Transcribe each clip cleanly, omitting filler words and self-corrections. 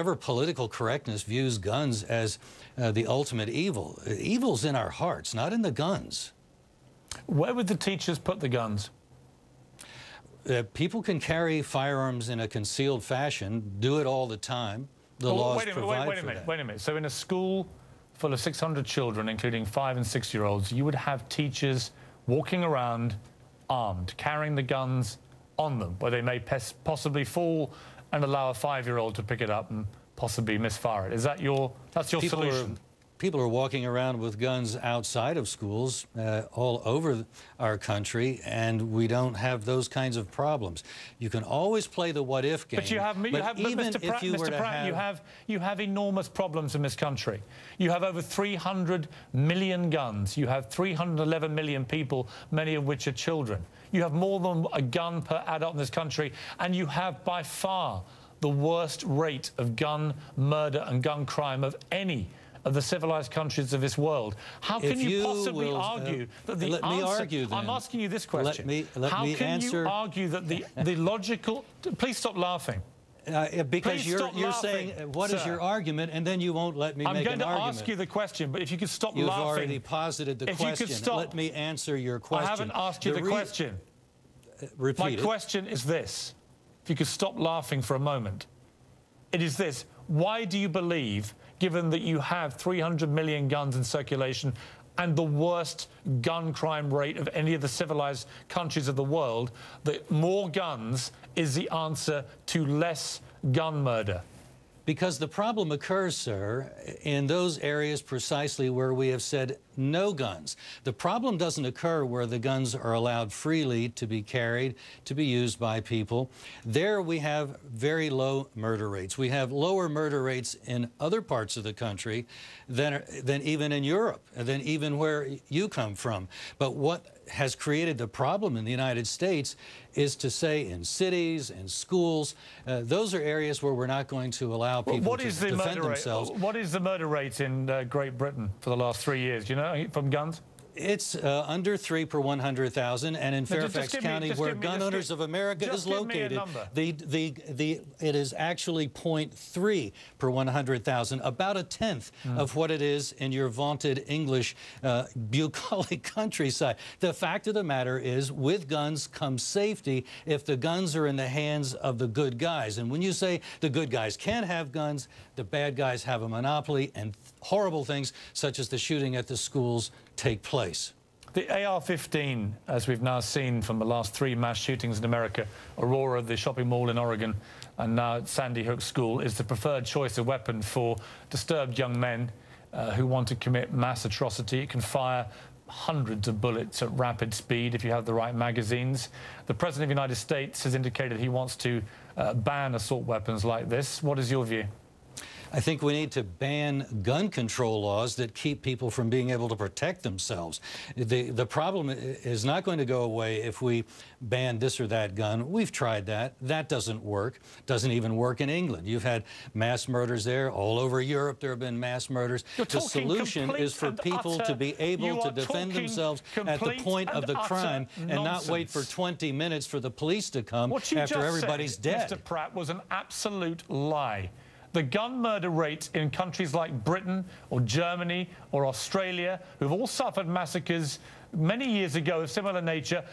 Whatever political correctness views guns as the ultimate evil. Evil's in our hearts, not in the guns. Where would the teachers put the guns? People can carry firearms in a concealed fashion, do it all the time. The laws provide for that. Wait a minute. So in a school full of 600 children, including 5- and 6-year-olds, you would have teachers walking around armed, carrying the guns on them, where they may possibly fall and allow a 5-year-old to pick it up and possibly misfire it. Is that that's your solution? People are walking around with guns outside of schools all over our country, and we don't have those kinds of problems. You can always play the what-if game. But you have, Mr. Pratt, you have enormous problems in this country. You have over 300 million guns. You have 311 million people, many of which are children. You have more than a gun per adult in this country, and you have by far the worst rate of gun murder and gun crime of any of the civilized countries of this world. How can you possibly argue that the answer... Let me argue, then. I'm asking you this question. How can you argue that the logical... Please stop laughing. Because you're saying, what is your argument, and then you won't let me make an argument. I'm going to ask you the question, but if you could stop laughing... You've already posited the question. Let me answer your question. I haven't asked you the question. Repeat it. My question is this. If you could stop laughing for a moment. It is this. Why do you believe, given that you have 300 million guns in circulation and the worst gun crime rate of any of the civilized countries of the world, that more guns is the answer to less gun murder? Because the problem occurs, sir, in those areas precisely where we have said no guns. The problem doesn't occur where the guns are allowed freely to be carried, to be used by people. There we have very low murder rates. We have lower murder rates in other parts of the country than even in Europe, than even where you come from. But what has created the problem in the United States is to say in cities and schools, those are areas where we're not going to allow people to defend themselves. What is the murder rate in Great Britain for the last 3 years? Do you know, from guns? It's under 3 per 100,000, and in Fairfax County, where Gun Owners of America is located, it is actually 0.3 per 100,000, about a tenth of what it is in your vaunted English bucolic countryside. The fact of the matter is, with guns comes safety if the guns are in the hands of the good guys. And when you say the good guys can't have guns, the bad guys have a monopoly, and horrible things such as the shooting at the schools take place. The AR-15, as we've now seen from the last 3 mass shootings in America, Aurora, the shopping mall in Oregon, and now at Sandy Hook School, is the preferred choice of weapon for disturbed young men who want to commit mass atrocity. It can fire hundreds of bullets at rapid speed if you have the right magazines. The President of the United States has indicated he wants to ban assault weapons like this. What is your view? I think we need to ban gun control laws that keep people from being able to protect themselves. The problem is not going to go away if we ban this or that gun. We've tried that. That doesn't work. Doesn't even work in England. You've had mass murders there. All over Europe there have been mass murders. The solution is for people to be able to defend themselves at the point of the crime and not wait for 20 minutes for the police to come after everybody's dead. Mr. Pratt, was an absolute lie. The gun murder rate in countries like Britain or Germany or Australia, who've all suffered massacres many years ago of similar nature,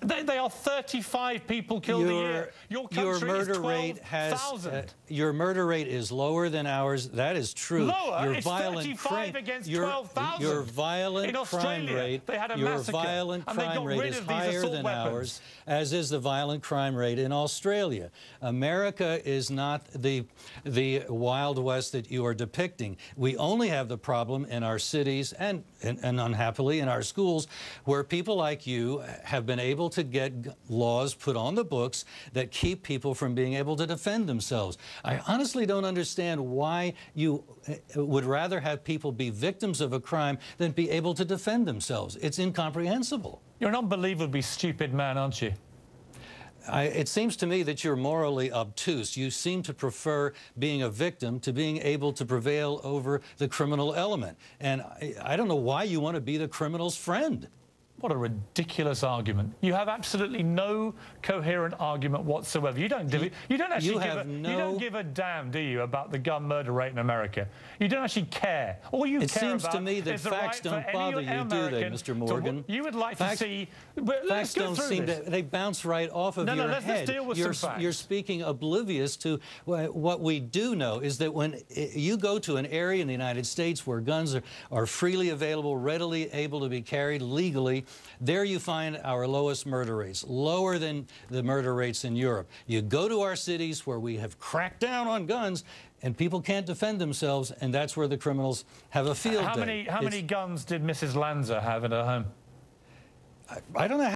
they are 35 people killed a year. Your country is 12,000. Your murder rate is lower than ours. That is true. Lower? It's 35 against 12,000. Your violent crime rate, they had a massacre, is higher than ours, as is the violent crime rate in Australia. America is not the Wild West that you are depicting. We only have the problem in our cities and unhappily in our schools, where people like you have been able to get laws put on the books that keep people from being able to defend themselves. I honestly don't understand why you would rather have people be victims of a crime than be able to defend themselves. It's incomprehensible. You're an unbelievably stupid man, aren't you? It seems to me that you're morally obtuse. You seem to prefer being a victim to being able to prevail over the criminal element. And I don't know why you want to be the criminal's friend. What a ridiculous argument. You have absolutely no coherent argument whatsoever. You don't give a damn, do you, about the gun murder rate in America? You don't actually care. All you care about is the facts don't bother you, do they, Mr. Morgan? You would like to see... Facts don't seem to... They bounce right off of your head. Let's deal with some facts. You're speaking oblivious to what we do know, is that when you go to an area in the United States where guns are freely available, readily able to be carried legally, there you find our lowest murder rates, lower than the murder rates in Europe. You go to our cities where we have cracked down on guns and people can't defend themselves, and that's where the criminals have a field day. How many guns did Mrs. Lanza have in her home? I don't know how.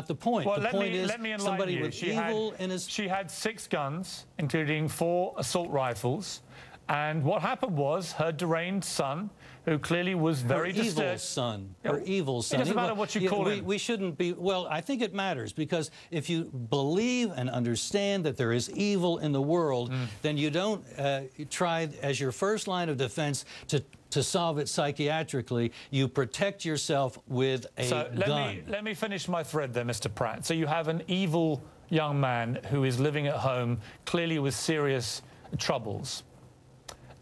The point. Well, the point is somebody with evil in his... She had 6 guns, including 4 assault rifles. And what happened was her deranged son, who clearly was very disturbed... Her evil son. It doesn't matter what you call him. We shouldn't be... Well, I think it matters, because if you believe and understand that there is evil in the world, then you don't try as your first line of defense to solve it psychiatrically. You protect yourself with a gun. Let me finish my thread there, Mr. Pratt. So you have an evil young man who is living at home, clearly with serious troubles.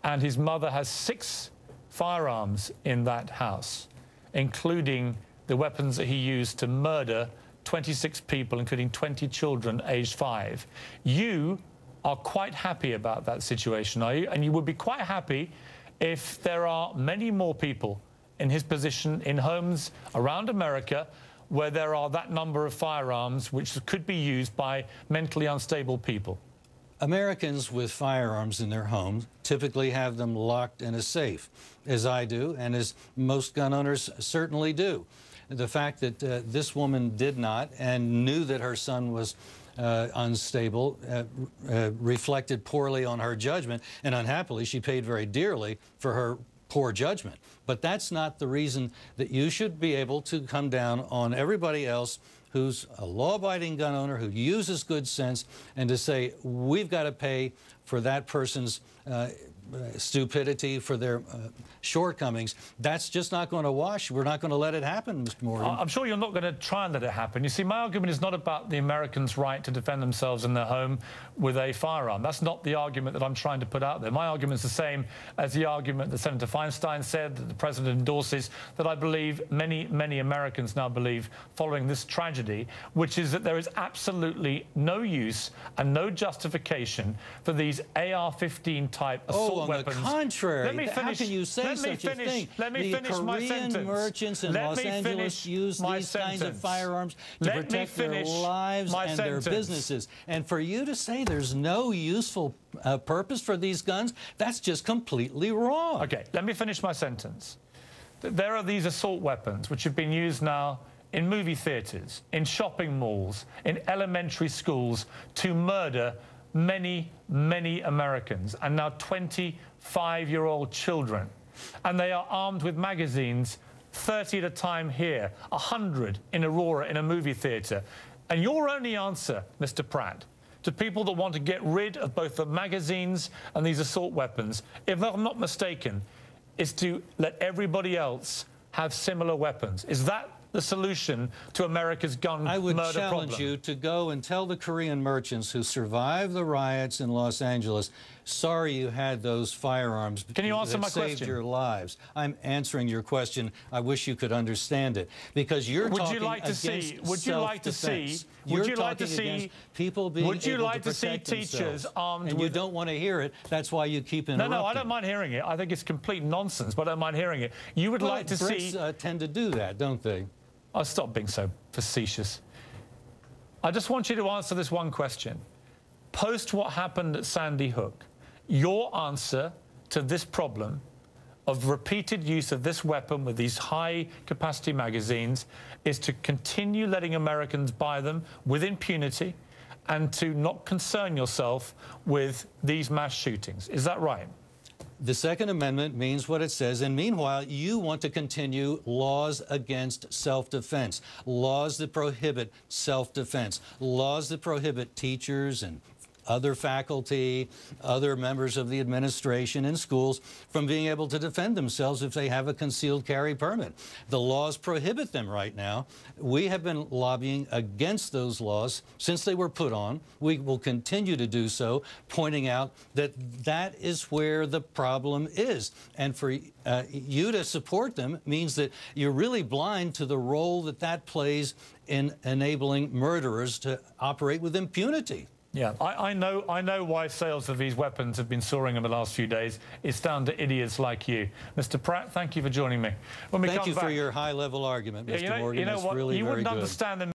And his mother has 6 firearms in that house, including the weapons that he used to murder 26 people, including 20 children aged 5. You are quite happy about that situation, are you? And you would be quite happy if there are many more people in his position in homes around America where there are that number of firearms which could be used by mentally unstable people. Americans with firearms in their homes typically have them locked in a safe, as I do, and as most gun owners certainly do. The fact that this woman did not and knew that her son was unstable reflected poorly on her judgment, and unhappily she paid very dearly for her poor judgment. But that's not the reason that you should be able to come down on everybody else who's a law-abiding gun owner, who uses good sense, and to say, we've got to pay for that person's stupidity, for their shortcomings. That's just not going to wash. We're not going to let it happen, Mr. Morgan. I'm sure you're not going to try and let it happen. You see, my argument is not about the Americans' right to defend themselves in their home with a firearm. That's not the argument that I'm trying to put out there. My argument is the same as the argument that Senator Feinstein said, that the President endorses, that I believe many, many Americans now believe following this tragedy, which is that there is absolutely no use and no justification for these AR-15 type assault weapons. On the contrary, let me finish. How can you say such a thing? Let me finish my sentence. The Korean merchants in Los Angeles use these kinds of firearms to protect their lives and their businesses. And for you to say there's no useful purpose for these guns, that's just completely wrong. Okay, let me finish my sentence. There are these assault weapons which have been used now in movie theaters, in shopping malls, in elementary schools to murder many, many Americans, and now 25-year-old children. And they are armed with magazines, 30 at a time here, 100 in Aurora in a movie theater. And your only answer, Mr. Pratt, to people that want to get rid of both the magazines and these assault weapons, if I'm not mistaken, is to let everybody else have similar weapons. Is that the solution to America's gun murder problem? I would challenge you to go and tell the Korean merchants who survived the riots in Los Angeles, sorry you had those firearms. Can you answer my question? Saved your lives. I'm answering your question. I wish you could understand it, because you're talking against self-defense. Would you like to see people being able to protect themselves, armed and you don't want to hear it. That's why you keep interrupting. No, I don't mind hearing it. I think it's complete nonsense, but I don't mind hearing it. You would like to see... Brits tend to do that, don't they? Oh, stop being so facetious. I just want you to answer this one question. Post what happened at Sandy Hook, your answer to this problem of repeated use of this weapon with these high-capacity magazines is to continue letting Americans buy them with impunity and to not concern yourself with these mass shootings. Is that right? The Second Amendment means what it says, and meanwhile, you want to continue laws against self-defense, laws that prohibit self-defense, laws that prohibit teachers and other faculty, other members of the administration in schools from being able to defend themselves if they have a concealed carry permit. The laws prohibit them right now. We have been lobbying against those laws since they were put on. We will continue to do so, pointing out that that is where the problem is. And for you to support them means that you're really blind to the role that that plays in enabling murderers to operate with impunity. Yeah, I know why sales of these weapons have been soaring in the last few days. It's down to idiots like you. Mr. Pratt, thank you for joining me. Thank you for your high-level argument, Mr. Morgan. You know That's what? really You very wouldn't good. understand the